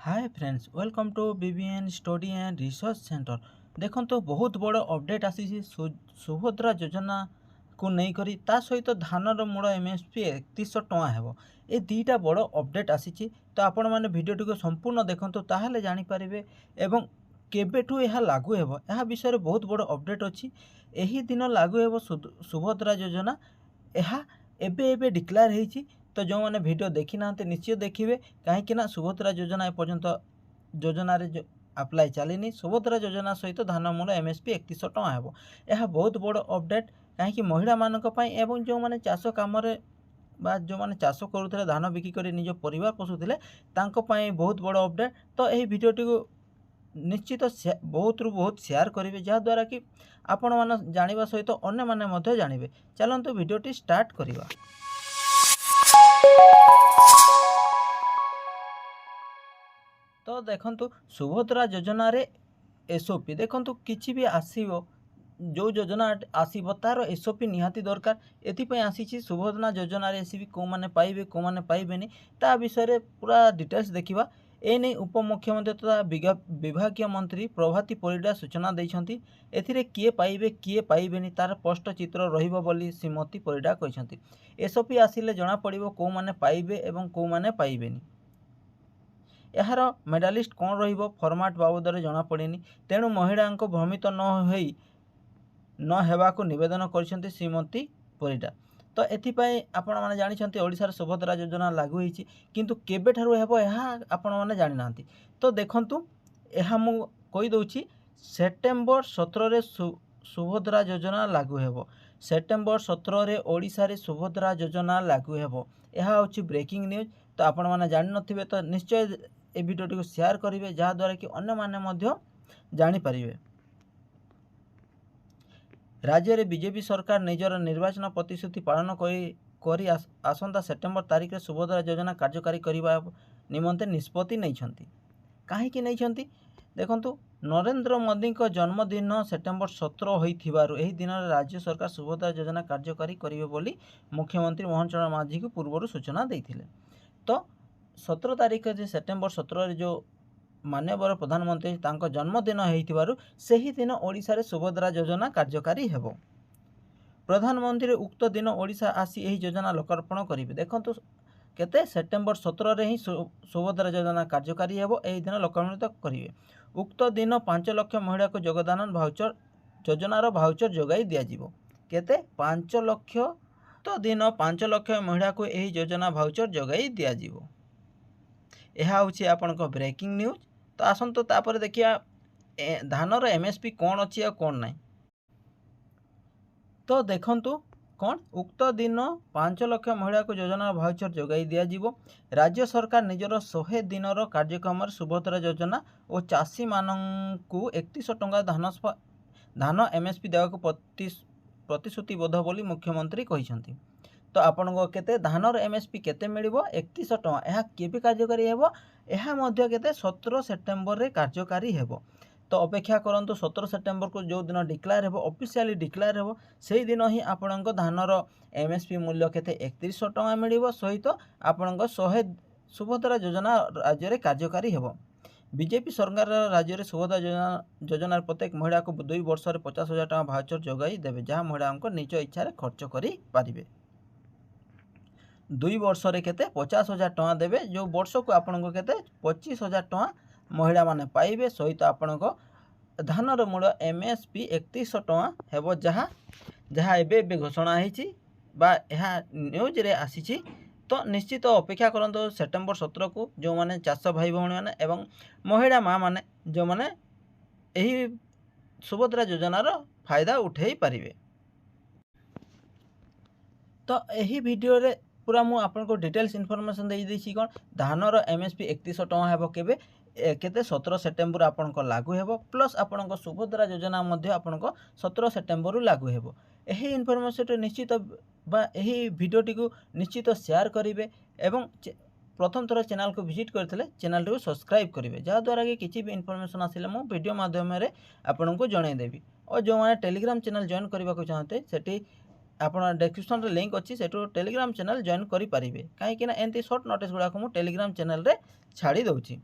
Hi friends welcome to BBN study and research centre. देखो तो बहुत बड़ अपडेट आसी सुभद्रा योजना को नहीं करी ता सहित धानर मूल एमएसपी 3100 टଙ୍କା हेबो। ए दुईटा बड़ अपडेट आसी तो आपण मैंने भिडियोटी को संपूर्ण देखो ताहले जानीपारे एवं केबेठू यह लागू हेबो यह विषय बहुत बड़ अपडेट अच्छी। यही दिन लागू हेबो सुभद्रा योजना यह एबे एबे डिक्लेयर होती। तो जो मैंने वीडियो देखी ना निश्चय देखिए कहीं सुभद्रा योजना एपर्यंत योजन जो अप्लाई चलनी सुभद्रा योजना सहित धान मूल एमएसपी 3100 टଙ୍କା हेबो। यह बहुत बड़ अपडेट कहीं महिला मानक एवं जो मैंने चाष कम बा जो मैंने चाष करुले धान बिक्री कर निज परिवार पोषुले बहुत बड़ अपडेट। तो यही भिडियोटी को निश्चित बहुत रु बहुत शेयर करेंगे जहाँद्वारा कि आपण मैंने जाना सहित अन्य मैंने जानवे। चलते भिडियोटी स्टार्ट करवा। तो देखंतु सुभद्रा योजना रे एसओपी देखंतु किछि भी आसीबो जो योजना आसीबो तार एसओपी निहाती दरकार। एथिपई आसीछि सुभद्रा योजना रे एसओपी को माने पाइबे को माने पाइबेनी ता विषय रे पूरा डिटेल्स देखिबा। ए नै उपमुख्यमंत्री तथा विभागीय मंत्री प्रभाती परिडा सूचना दैछंती। एथिरे किए पाइबे किए पाइबेनी तार स्पष्ट चित्र रहिबो बोली श्रीमती परिडा कहिसंती। एसओपी आसिले जणा पड़िबो को माने पाइबे एवं को माने पाइबेनी। यार मेडालिस्ट कौन रहिबो फॉर्मेट बाबद जना पड़ेनी तेणु महिला भ्रमित न हेबाकु निवेदन कर श्रीमती परिडा। तो एथिपाई आपण माने जानिछंती ओडिशार सुभद्रा योजना लागू होईची किंतु केबे ठारू हेबो यहा आपण माने जानि नांती। तो देखंतु यहा मु कहि दउची सेप्टेम्बर 17 रे सुभद्रा योजना लागू हेबो। सेप्टेम्बर 17 रे ओडिशा रे सुभद्रा योजना लागू हेबो। यहा होची ब्रेकिंग न्यूज। तो आपण माने जानि नथिबे तो निश्चय ए भिडियोटी को शेयर करेंगे जहाँद्वारा कि अन्य माने जानीपारे। राज्य में बीजेपी सरकार निजर निर्वाचन प्रतिश्रुति पालन करी आसंता सेप्टेम्बर तारीख में सुभद्रा योजना कार्यकारी करने निमंते निष्पत्ति नहीं। कहीं नहीं देखंतु नरेंद्र मोदी का जन्मदिन सेप्टेम्बर 17 होइथिबारु एही दिन राज्य सरकार सुभद्रा योजना कार्यकारी करिवे बोली मुख्यमंत्री मोहन चरण मांझी को पूर्व सूचना देथिले। तो 17 तारीख सेप्टेम्बर 17 जो माननीय प्रधानमंत्री तांको जन्मदिन होइथिबारु सेही दिन ओडिशा रे सुभद्रा योजना कार्यकारी हेबो। प्रधानमंत्री उक्त दिन ओडिशा आसी एही योजना लोकार्पण करिवे। देखंतु केते सेप्टेम्बर 17 रे ही सुभद्रा योजना कार्यकारी हेबो। एही दिन लोकार्पण करिवे। उक्त दिन 5 लाख महिला को योगदान भाउचर योजनार भाउचर जोगाई दिया जिवो। केते 5 लाख तो दिन 5 लाख महिला को एही योजना भाउचर जोगाई दिया जिवो। यह हूँ आपण ब्रेकिंग न्यूज। तो आसतु तापर देखिया धानर एमएसपी कौन अच्छी कौन ना। तो देखंतु कौन उक्त दिन 5 लाख महिला को योजना भाउचर जोगाई दिया जिवो। राज्य सरकार निजर 100 दिनर कार्यक्रम सुभद्रा योजना और चाषी मानू 3100 टଙ୍କା धान एमएसपी देवाक प्रतिश्रुतिबद्ध बोली मुख्यमंत्री कहिसंती। तो आपण को केते धानर एमएसपी केते मिलिबो 3100 टଙ୍କା। यह केबे कार्यकारी हेबो यह मध्य केते 17 सेप्टेम्बर रे कार्यकारी हेबो। तो अपेक्षा करंतु 17 सेप्टेम्बर को जो दिन डिक्लेयर हेबो ऑफिशियली डिक्लेयर हेबो सेही दिन ही आपण को धानर एमएसपी मूल्य केते 3100 टଙ୍କା मिलिबो सहित आपण को 100 सुभद्रा योजना राज्य रे कार्यकारी हेबो। बीजेपी सरकार राज्य में सुभद्रा योजना प्रत्येक महिला को 2 वर्ष 50,000 टଙ୍କା भाउचर जोगाई देवे जहाँ महिला निज इच्छा खर्च करें। 2 वर्ष रे केते 50,000 टଙ୍କା देवे जो वर्ष को आपण को केते 25,000 टଙ୍କା महिला माने पाइबे सहित आपण को धानर मूल एमएसपी 3100 टଙ୍କା हेबो जहाँ जहाँ एबे घोषणा होईची बा यह न्यूज रे आसीची। तो निश्चित अपेक्षा करंतु सेप्टेम्बर 17 को जो माने चाष भाई भौणी माने एवं महिला माँ माने जो माने एही सुभद्रा योजनार फायदा उठेई पारिबे। तो यही वीडियो रे पूरा मु आपन को डिटेल्स इनफॉरमेशन दे देछि कोन धानर एमएसपी 3100 टଙ୍କା हेबो केबे केते 17 सेप्टेम्बर आपन को लागू हेबो प्लस आपन को सुभद्रा योजना मध्ये आपन को 17 सेप्टेम्बर लागू हेबो। यही इनफॉरमेशन निश्चित बा यही वीडियोटी को निश्चित शेयर करेंगे एवं प्रथम थर चैनल को विजिट करते चैनल को सब्सक्राइब करेंगे जहाँद्वारा कि किसी भी इनफॉरमेशन आसिले मो वीडियो माध्यम आपन को जनईदेवी। और जो मैंने टेलीग्राम चैनल जॉइन करने को चाहते सेठी आपन डिस्क्रिप्शन लिंक अच्छी से टेलीग्राम चैनल जॉइन करेंगे कहीं एमती सर्ट नोटिस गुड़ाक मुझे टेलीग्राम चैनल रे छाड़ी दूची।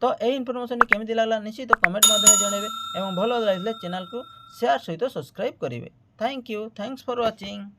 तो यही इनफर्मेशन केमी लगला निश्चित कमेंट माध्यम जनइबे और भल लगे चैनल को शेयर सहित सब्सक्राइब करेंगे। Thank you, thanks for watching.